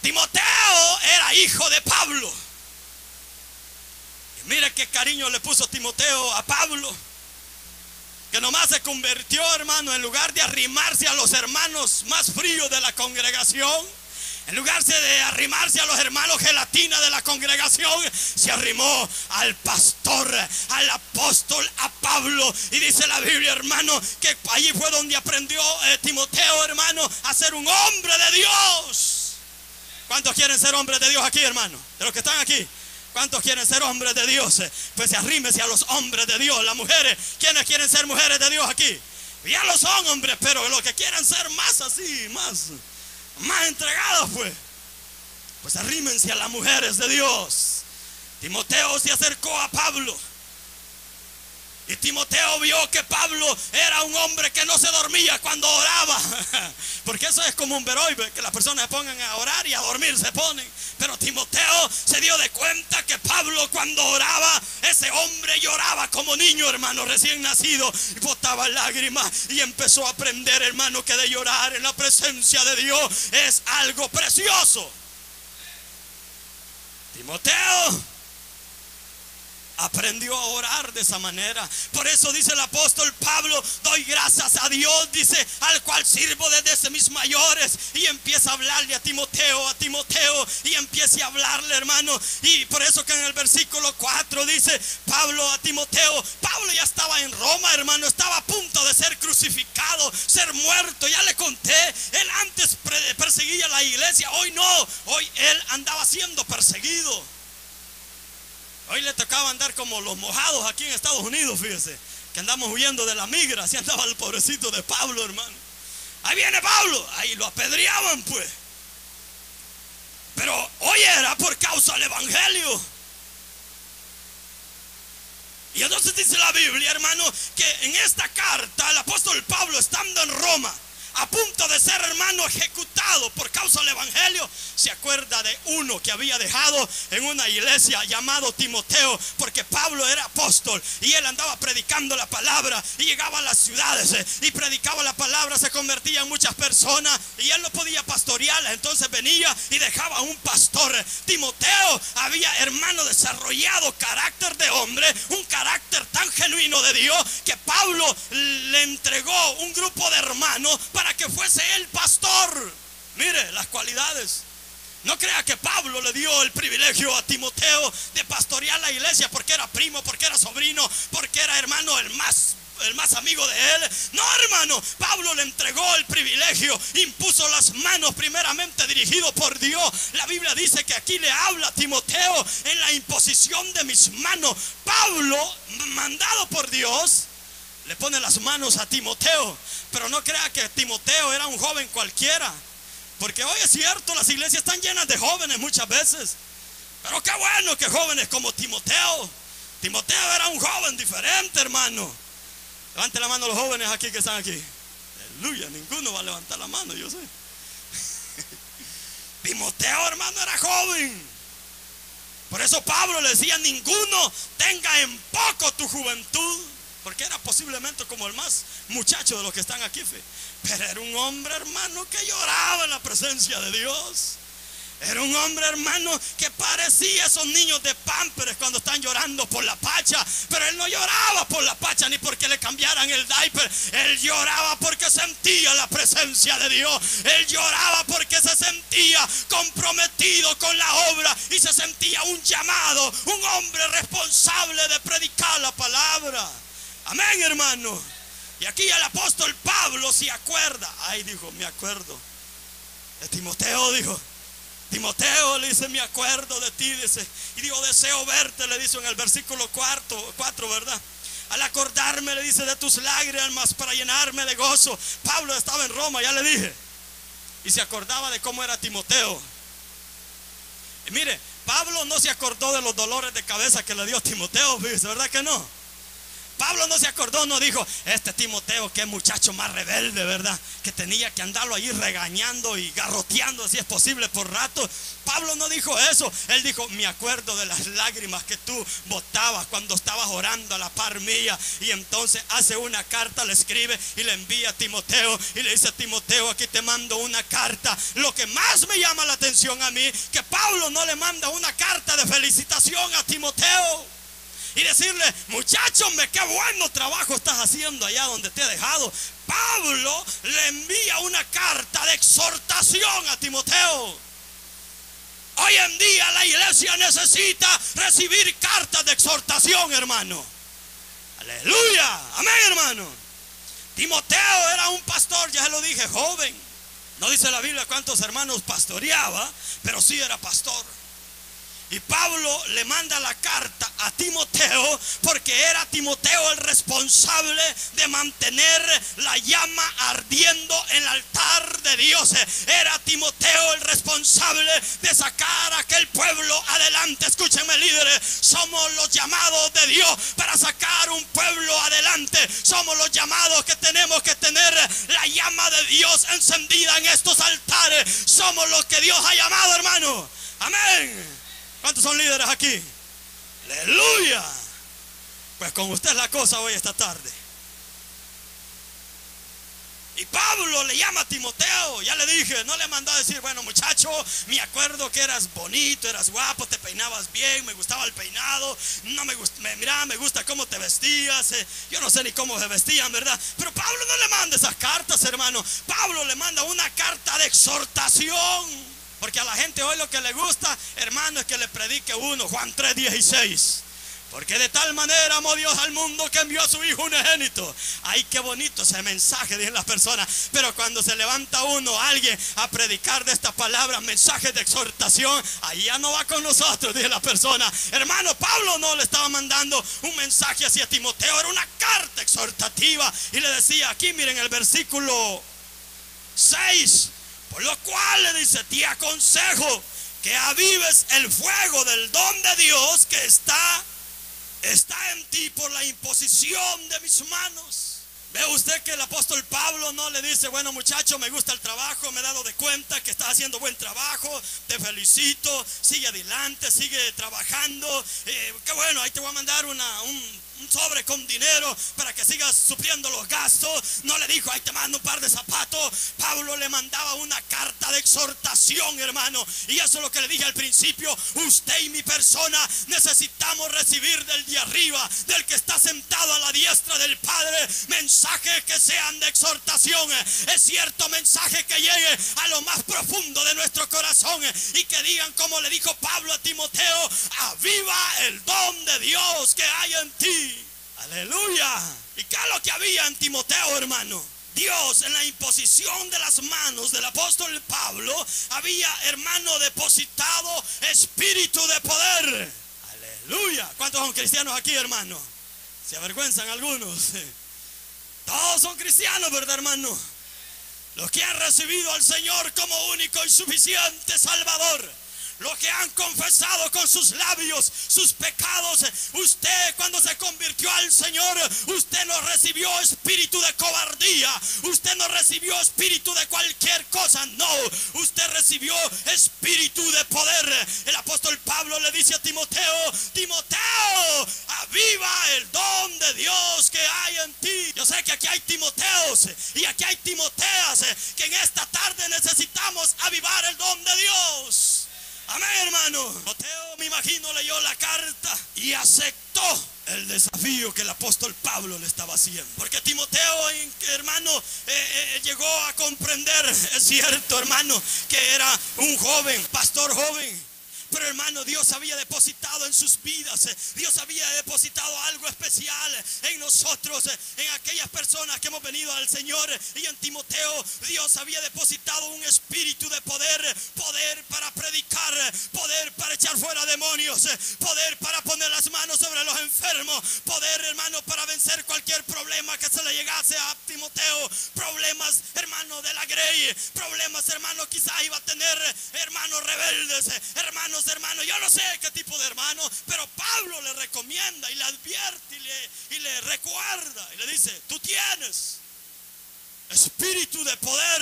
Timoteo era hijo de Pablo. Y mire qué cariño le puso Timoteo a Pablo, que nomás se convirtió, hermano, en lugar de arrimarse a los hermanos más fríos de la congregación, en lugar de arrimarse a los hermanos gelatina de la congregación, se arrimó al pastor, al apóstol, a Pablo. Y dice la Biblia, hermano, que allí fue donde aprendió Timoteo, hermano, a ser un hombre de Dios. ¿Cuántos quieren ser hombres de Dios aquí, hermano? De los que están aquí. ¿Cuántos quieren ser hombres de Dios? Pues arrímese a los hombres de Dios. Las mujeres, ¿quiénes quieren ser mujeres de Dios aquí? Ya lo son, hombres, pero los que quieren ser más así, más entregados, pues arrímense a las mujeres de Dios. Timoteo se acercó a Pablo, y Timoteo vio que Pablo era un hombre que no se dormía cuando oraba. Porque eso es como un veroy, que las personas se pongan a orar y a dormir se ponen. Pero Timoteo se dio de cuenta que Pablo, cuando oraba, ese hombre lloraba como niño, hermano, recién nacido, y botaba lágrimas. Y empezó a aprender, hermano, que de llorar en la presencia de Dios es algo precioso. Timoteo aprendió a orar de esa manera. Por eso dice el apóstol Pablo: doy gracias a Dios, dice, al cual sirvo desde mis mayores. Y empieza a hablarle a Timoteo, y empieza a hablarle, hermano. Y por eso que en el versículo 4 dice Pablo a Timoteo, Pablo ya estaba en Roma, hermano, estaba a punto de ser crucificado, ser muerto. Ya le conté, él antes perseguía a la iglesia, hoy no, hoy él andaba siendo perseguido. Hoy le tocaba andar como los mojados aquí en Estados Unidos, fíjese, que andamos huyendo de la migra. Así andaba el pobrecito de Pablo, hermano. Ahí viene Pablo, ahí lo apedreaban, pues. Pero hoy era por causa del evangelio. Y entonces dice la Biblia, hermano, que en esta carta el apóstol Pablo, estando en Roma, a punto de ser, hermano, ejecutado por causa del evangelio, se acuerda de uno que había dejado en una iglesia llamado Timoteo, porque Pablo era apóstol y él andaba predicando la palabra y llegaba a las ciudades y predicaba la palabra, se convertía en muchas personas y él no podía pastorearlas. Entonces venía y dejaba a un pastor. Timoteo había, hermano, desarrollado carácter de hombre, un carácter tan genuino de Dios, que Pablo le entregó un grupo de hermanos para que fuese el pastor. Mire las cualidades. No crea que Pablo le dio el privilegio a Timoteo de pastorear la iglesia porque era primo, porque era sobrino, porque era, hermano, el más amigo de él. No, hermano, Pablo le entregó el privilegio, impuso las manos, primeramente dirigido por Dios. La Biblia dice que aquí le habla a Timoteo en la imposición de mis manos. Pablo, mandado por Dios, le pone las manos a Timoteo. Pero no crea que Timoteo era un joven cualquiera, porque hoy es cierto, las iglesias están llenas de jóvenes muchas veces, pero qué bueno que jóvenes como Timoteo. Timoteo era un joven diferente, hermano. Levante la mano los jóvenes aquí que están aquí. Aleluya, ninguno va a levantar la mano, yo sé. Timoteo, hermano, era joven. Por eso Pablo le decía: ninguno tenga en poco tu juventud, porque era posiblemente como el más muchacho de los que están aquí, pero era un hombre, hermano, que lloraba en la presencia de Dios. Era un hombre, hermano, que parecía esos niños de Pampers cuando están llorando por la pacha. Pero él no lloraba por la pacha ni porque le cambiaran el diaper. Él lloraba porque sentía la presencia de Dios. Él lloraba porque se sentía comprometido con la obra y se sentía un llamado, un hombre responsable de predicar la palabra. Amén, hermano. Y aquí el apóstol Pablo se acuerda. Ay, dijo, me acuerdo de Timoteo, dijo. Timoteo, le dice, me acuerdo de ti, dice, y digo, deseo verte, le dice en el versículo 4, ¿verdad? Al acordarme, le dice, de tus lágrimas para llenarme de gozo. Pablo estaba en Roma, ya le dije, y se acordaba de cómo era Timoteo. Y mire, Pablo no se acordó de los dolores de cabeza que le dio Timoteo, ¿verdad que no? Pablo no se acordó, no dijo, este Timoteo, qué muchacho más rebelde, ¿verdad? Que tenía que andarlo ahí regañando y garroteando, si es posible, por rato. Pablo no dijo eso. Él dijo, me acuerdo de las lágrimas que tú botabas cuando estabas orando a la par mía. Y entonces hace una carta, le escribe y le envía a Timoteo. Y le dice, Timoteo, aquí te mando una carta. Lo que más me llama la atención a mí, que Pablo no le manda una carta de felicitación a Timoteo y decirle, muchacho, qué bueno trabajo estás haciendo allá donde te he dejado. Pablo le envía una carta de exhortación a Timoteo. Hoy en día la iglesia necesita recibir cartas de exhortación, hermano. Aleluya, amén, hermano. Timoteo era un pastor, ya se lo dije, joven. No dice la Biblia cuántos hermanos pastoreaba, pero sí era pastor. Y Pablo le manda la carta a Timoteo porque era Timoteo el responsable de mantener la llama ardiendo en el altar de Dios. Era Timoteo el responsable de sacar a aquel pueblo adelante. Escúchenme, líderes, somos los llamados de Dios para sacar un pueblo adelante. Somos los llamados que tenemos que tener la llama de Dios encendida en estos altares. Somos los que Dios ha llamado, hermano. Amén. ¿Cuántos son líderes aquí? ¡Aleluya! Pues con usted es la cosa hoy esta tarde. Y Pablo le llama a Timoteo. Ya le dije, no le mandó a decir, bueno, muchacho, me acuerdo que eras bonito, eras guapo, te peinabas bien, me gustaba el peinado, no me gusta, mira, me gusta cómo te vestías. Yo no sé ni cómo se vestían, ¿verdad? Pero Pablo no le manda esas cartas, hermano. Pablo le manda una carta de exhortación. Porque a la gente hoy lo que le gusta, hermano, es que le predique uno, Juan 3:16. Porque de tal manera amó Dios al mundo que envió a su Hijo unigénito. Ay, qué bonito ese mensaje, dicen las personas. Pero cuando se levanta uno, alguien, a predicar de esta palabra, mensajes de exhortación, ahí ya no va con nosotros, dice la persona. Hermano, Pablo no le estaba mandando un mensaje hacia Timoteo, era una carta exhortativa. Y le decía, aquí miren el versículo 6. Por lo cual le dice, te aconsejo que avives el fuego del don de Dios que está en ti por la imposición de mis manos. Ve usted que el apóstol Pablo no le dice, bueno, muchacho, me gusta el trabajo, me he dado de cuenta que estás haciendo buen trabajo, te felicito, sigue adelante, sigue trabajando, qué bueno, ahí te voy a mandar un sobre con dinero para que sigas supliendo los gastos. No le dijo, ahí te mando un par de zapatos. Pablo le mandaba una carta de exhortación, hermano. Y eso es lo que le dije al principio. Usted y mi persona necesitamos recibir del de arriba, del que está sentado a la diestra del Padre, mensajes que sean de exhortación. Es cierto, mensaje que llegue a lo más profundo de nuestro corazón y que digan como le dijo Pablo a Timoteo, aviva el don de Dios que hay en ti. Aleluya. ¿Y qué es lo que había en Timoteo, hermano? Dios, en la imposición de las manos del apóstol Pablo, había, hermano, depositado espíritu de poder. Aleluya. ¿Cuántos son cristianos aquí, hermano? ¿Se avergüenzan algunos? Todos son cristianos, ¿verdad, hermano? Los que han recibido al Señor como único y suficiente Salvador. Los que han confesado con sus labios sus pecados. Usted, cuando se convirtió al Señor, usted no recibió espíritu de cobardía. Usted no recibió espíritu de cualquier cosa. No, usted recibió espíritu de poder. El apóstol Pablo le dice a Timoteo, Timoteo, aviva el don de Dios que hay en ti. Yo sé que aquí hay Timoteos y aquí hay Timoteas que en esta tarde necesitamos avivar el don de Dios. Amén, hermano. Timoteo, me imagino, leyó la carta y aceptó el desafío que el apóstol Pablo le estaba haciendo. Porque Timoteo, hermano, llegó a comprender, es cierto, hermano, que era un joven, pastor joven. Pero hermano, Dios había depositado en sus vidas, Dios había depositado algo especial en nosotros, en aquellas personas que hemos venido al Señor. Y en Timoteo, Dios había depositado un espíritu de poder, poder para predicar, poder para echar fuera demonios, poder para poner las manos sobre los enfermos, poder, hermano, para vencer cualquier problema que se le llegase a Timoteo. Problemas, hermano, de la grey, problemas, hermano, quizás iba a tener, hermanos rebeldes, hermanos esos hermanos, yo no sé qué tipo de hermano, pero Pablo le recomienda y le advierte y le recuerda y le dice: tú tienes espíritu de poder.